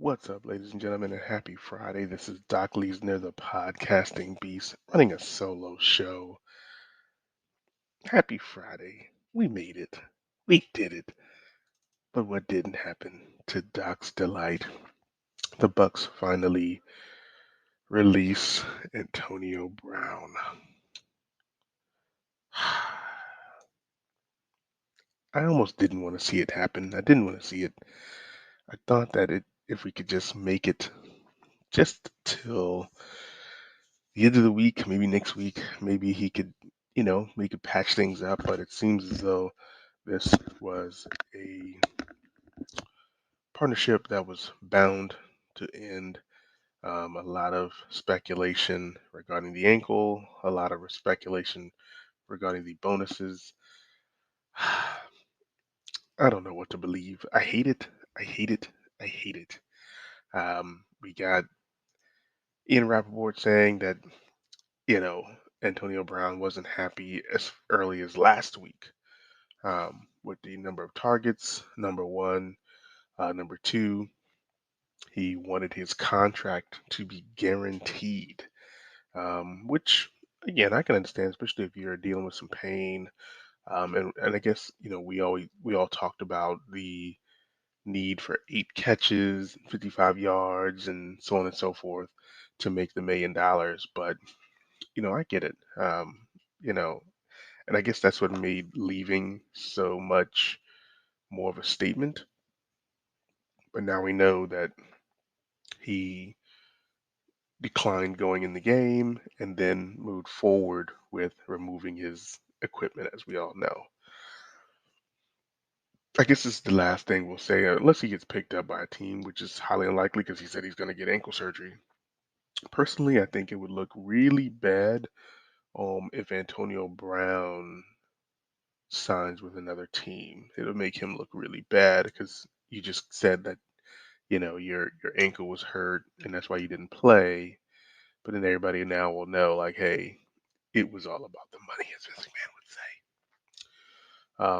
What's up, ladies and gentlemen, and happy Friday. This is Doc Leesner, the podcasting beast, running a solo show. Happy Friday. We made it. We did it. But what didn't happen to Doc's delight? The Bucs finally release Antonio Brown. I almost didn't want to see it happen. I didn't want to see it. I thought that if we could just make it just till the end of the week, maybe next week, maybe he could, we could patch things up. But it seems as though this was a partnership that was bound to end. A lot of speculation regarding the ankle, a lot of speculation regarding the bonuses. I don't know what to believe. I hate it. I hate it. I hate it. We got Ian Rappaport saying that, you know, Antonio Brown wasn't happy as early as last week with the number of targets, number one. Number two, he wanted his contract to be guaranteed, which, again, I can understand, especially if you're dealing with some pain. And I guess, we all talked about the need for 8 catches, 55 yards, and so on and so forth to make the $1 million. But, I get it. You know, and I guess that's what made leaving so much more of a statement. But now we know that he declined going in the game and then moved forward with removing his equipment, as we all know. I guess this is the last thing we'll say, unless he gets picked up by a team, which is highly unlikely because he said he's going to get ankle surgery. Personally, I think it would look really bad if Antonio Brown signs with another team. It'll make him look really bad because you just said that your ankle was hurt and that's why you didn't play. But then everybody now will know, like, hey, it was all about the money, as Vince McMahon would say.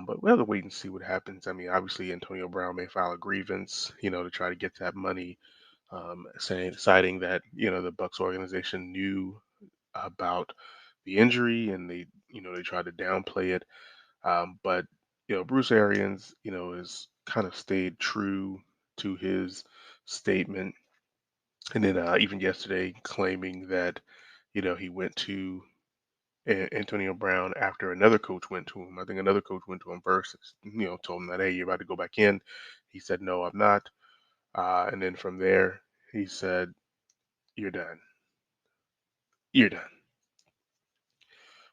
But we'll have to wait and see what happens. I mean, obviously, Antonio Brown may file a grievance, to try to get that money, citing that the Bucks organization knew about the injury and they tried to downplay it. But Bruce Arians, has kind of stayed true to his statement, and then even yesterday claiming that he went to Antonio Brown after another coach went to him. I think another coach went to him first, told him that, hey, you're about to go back in. He said, no, I'm not. And then from there, he said, you're done. You're done.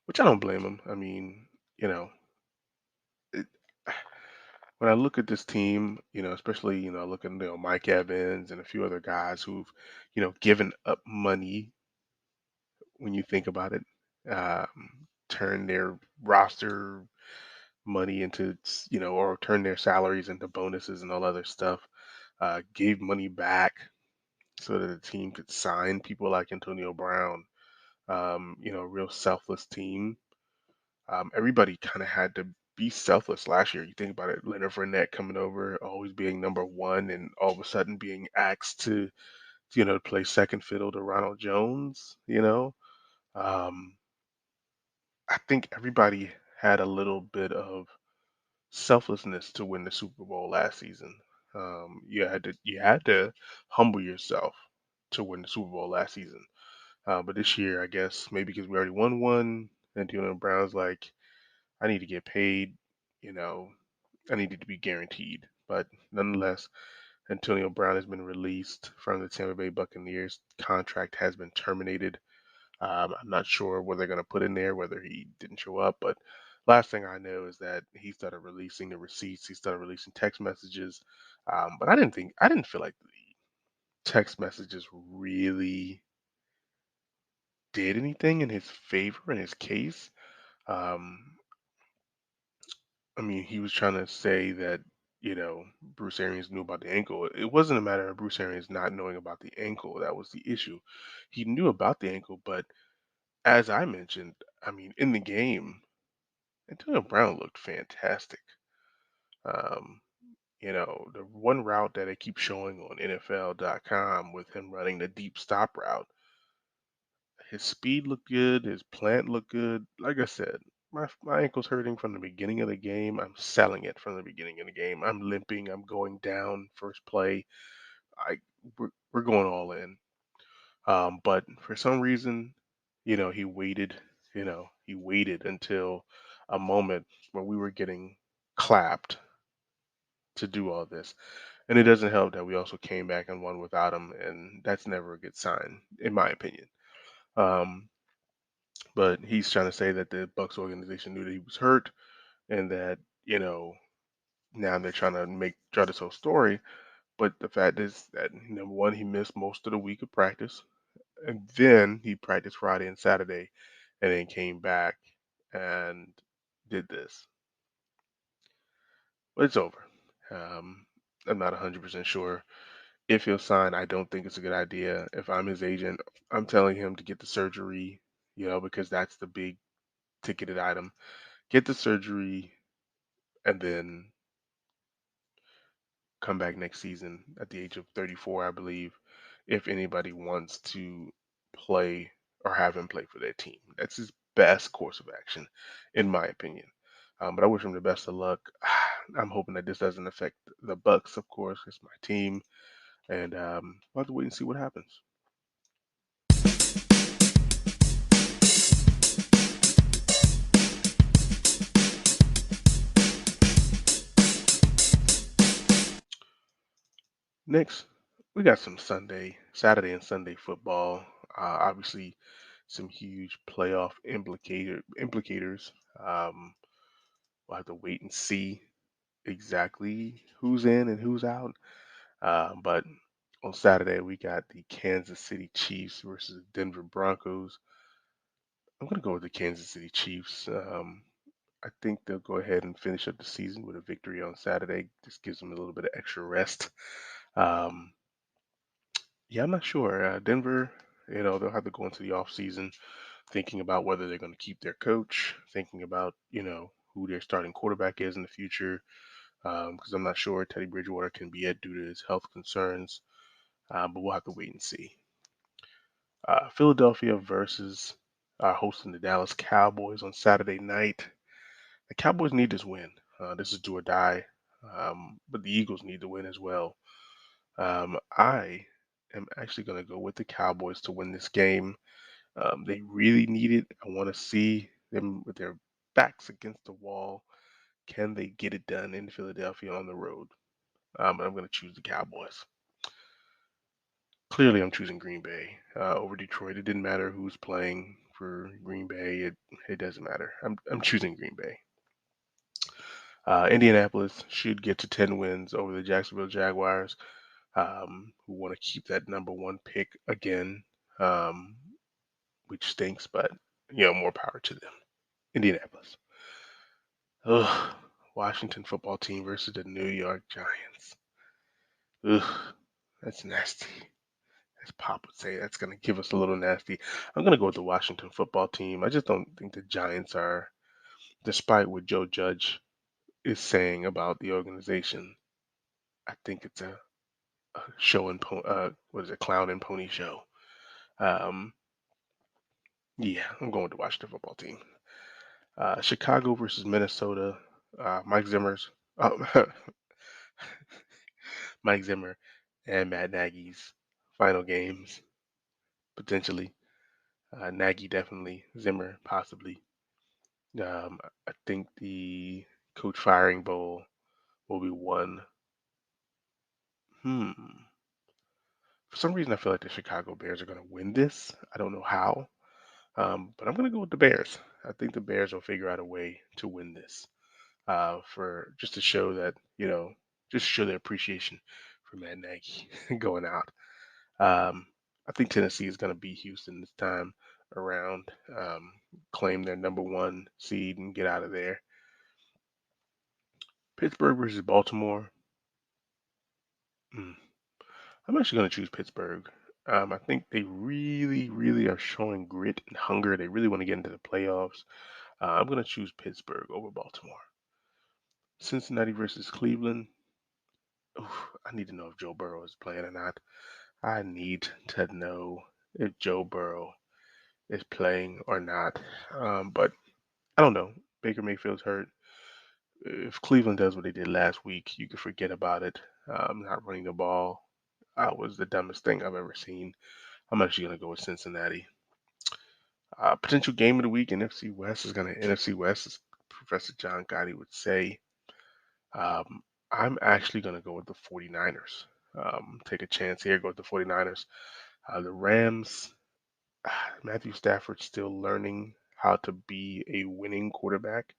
Which I don't blame him. I mean, it, when I look at this team, especially, looking, Mike Evans and a few other guys who've, given up money when you think about it, turn their roster money into, or turn their salaries into bonuses and all other stuff, gave money back so that the team could sign people like Antonio Brown, a real selfless team. Everybody kind of had to be selfless last year. You think about it, Leonard Fournette coming over, always being number one, and all of a sudden being asked to, play second fiddle to Ronald Jones, Um, I think everybody had a little bit of selflessness to win the Super Bowl last season. You had to humble yourself to win the Super Bowl last season. But this year, I guess maybe because we already won one, and Brown's like, I need to get paid. You know, I needed to be guaranteed. But nonetheless, Antonio Brown has been released from the Tampa Bay Buccaneers. Contract has been terminated. I'm not sure what they're going to put in there, whether he didn't show up. But last thing I know is that he started releasing the receipts. He started releasing text messages. But I didn't feel like the text messages really did anything in his favor in his case. Um, I mean, he was trying to say that Bruce Arians knew about the ankle. It wasn't a matter of Bruce Arians not knowing about the ankle. That was the issue. He knew about the ankle, but as I mentioned, I mean, in the game, Antonio Brown looked fantastic. Um, The one route that they keep showing on NFL.com with him running the deep stop route, his speed looked good, his plant looked good. Like I said, my ankle's hurting from the beginning of the game. I'm selling it from the beginning of the game. I'm limping. I'm going down first play. I we're going all in. But for some reason, he waited until a moment where we were getting clapped to do all this. And it doesn't help that we also came back and won without him, and that's never a good sign, in my opinion. Um, but he's trying to say that the Bucs organization knew that he was hurt, and that now they're trying to try to tell a story. But the fact is that number one, he missed most of the week of practice, and then he practiced Friday and Saturday, and then came back and did this. But it's over. Um, I'm not 100% sure if he'll sign. I don't think it's a good idea. If I'm his agent, I'm telling him to get the surgery, because that's the big ticketed item. Get the surgery and then come back next season at the age of 34, I believe, if anybody wants to play or have him play for their team. That's his best course of action, in my opinion. But I wish him the best of luck. I'm hoping that this doesn't affect the Bucks, of course. It's my team, and we'll have to wait and see what happens. Next, we got some Saturday and Sunday football. Obviously, some huge playoff implicators. We'll have to wait and see exactly who's in and who's out. But on Saturday, we got the Kansas City Chiefs versus Denver Broncos. I'm going to go with the Kansas City Chiefs. I think they'll go ahead and finish up the season with a victory on Saturday. Just gives them a little bit of extra rest. Um, yeah, I'm not sure. Denver, they'll have to go into the off season thinking about whether they're going to keep their coach, thinking about, who their starting quarterback is in the future. Because I'm not sure Teddy Bridgewater can be it due to his health concerns. But we'll have to wait and see. Philadelphia versus hosting the Dallas Cowboys on Saturday night. The Cowboys need this win. This is do or die. But the Eagles need to win as well. I am actually going to go with the Cowboys to win this game. They really need it. I want to see them with their backs against the wall. Can they get it done in Philadelphia on the road? I'm going to choose the Cowboys. Clearly, I'm choosing Green Bay over Detroit. It didn't matter who's playing for Green Bay. It doesn't matter. I'm choosing Green Bay. Indianapolis should get to 10 wins over the Jacksonville Jaguars, who want to keep that number one pick again, um, which stinks, but more power to them. Indianapolis. Ugh. Washington football team versus the New York Giants. Ugh, that's nasty. As Pop would say, that's going to give us a little nasty. I'm going to go with the Washington football team. I just don't think the Giants are, despite what Joe Judge is saying about the organization, I think it's a show and what is it, clown and pony show. Um, yeah, I'm going with the Washington football team. Chicago versus Minnesota. Mike Zimmer's, oh, Mike Zimmer and Matt Nagy's final games potentially. Nagy definitely, Zimmer possibly. I think the coach firing bowl will be won. Hmm. For some reason, I feel like the Chicago Bears are going to win this. I don't know how, but I'm going to go with the Bears. I think the Bears will figure out a way to win this for just to show that, just show their appreciation for Matt Nagy going out. I think Tennessee is going to beat Houston this time around, claim their number one seed and get out of there. Pittsburgh versus Baltimore. Mm, I'm actually going to choose Pittsburgh. I think they really, really are showing grit and hunger. They really want to get into the playoffs. I'm going to choose Pittsburgh over Baltimore. Cincinnati versus Cleveland. I need to know if Joe Burrow is playing or not. I need to know if Joe Burrow is playing or not. But I don't know. Baker Mayfield's hurt. If Cleveland does what they did last week, you can forget about it. Not running the ball was the dumbest thing I've ever seen. I'm actually going to go with Cincinnati. Potential game of the week, NFC West is going to NFC West, as Professor John Gotti would say. Um, I'm actually going to go with the 49ers. Take a chance here, go with the 49ers. The Rams, Matthew Stafford's still learning how to be a winning quarterback.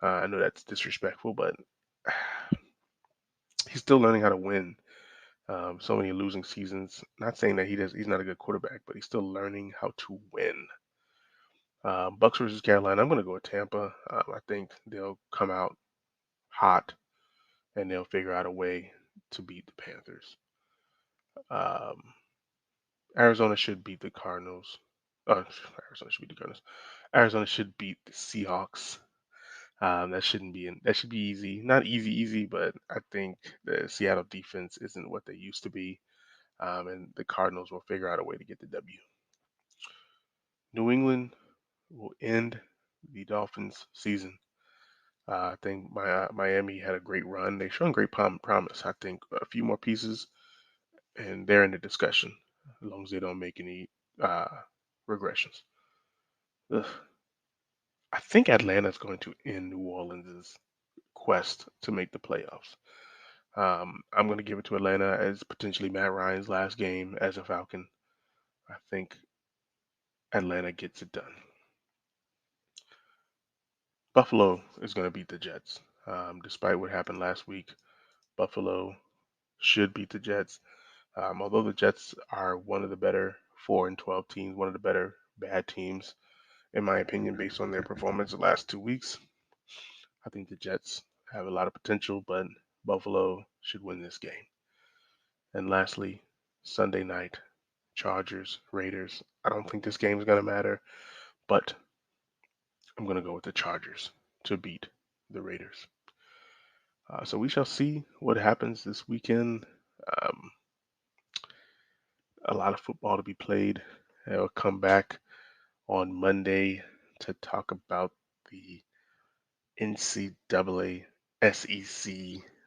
I know that's disrespectful, but he's still learning how to win. So many losing seasons. Not saying that he's not a good quarterback, but he's still learning how to win. Bucs versus Carolina. I'm going to go with Tampa. I think they'll come out hot and they'll figure out a way to beat the Panthers. Um, Arizona should beat the Cardinals. Arizona should beat the Cardinals. Arizona should beat the Seahawks. That should be easy. Not easy, easy, but I think the Seattle defense isn't what they used to be, and the Cardinals will figure out a way to get the W. New England will end the Dolphins' season. I think Miami had a great run. They've shown great promise. I think a few more pieces, and they're in the discussion, as long as they don't make any uh, regressions. Ugh. I think Atlanta's going to end New Orleans' quest to make the playoffs. I'm going to give it to Atlanta as potentially Matt Ryan's last game as a Falcon. I think Atlanta gets it done. Buffalo is going to beat the Jets. Despite what happened last week, Buffalo should beat the Jets. Although the Jets are one of the better 4-12 teams, one of the better bad teams, in my opinion, based on their performance the last 2 weeks, I think the Jets have a lot of potential, but Buffalo should win this game. And lastly, Sunday night, Chargers, Raiders. I don't think this game is going to matter, but I'm going to go with the Chargers to beat the Raiders. So we shall see what happens this weekend. Um, a lot of football to be played. I'll come back on Monday to talk about the NCAA SEC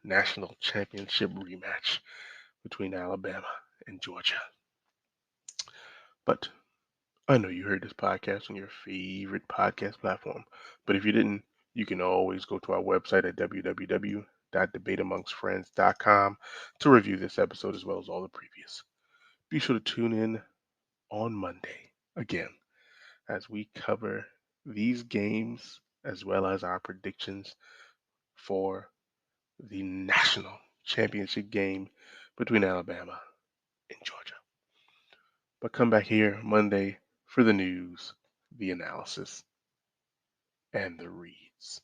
National Championship rematch between Alabama and Georgia. But I know you heard this podcast on your favorite podcast platform. But if you didn't, you can always go to our website at www.debateamongstfriends.com to review this episode as well as all the previous. Be sure to tune in on Monday again as we cover these games as well as our predictions for the national championship game between Alabama and Georgia. But come back here Monday for the news, the analysis, and the reads.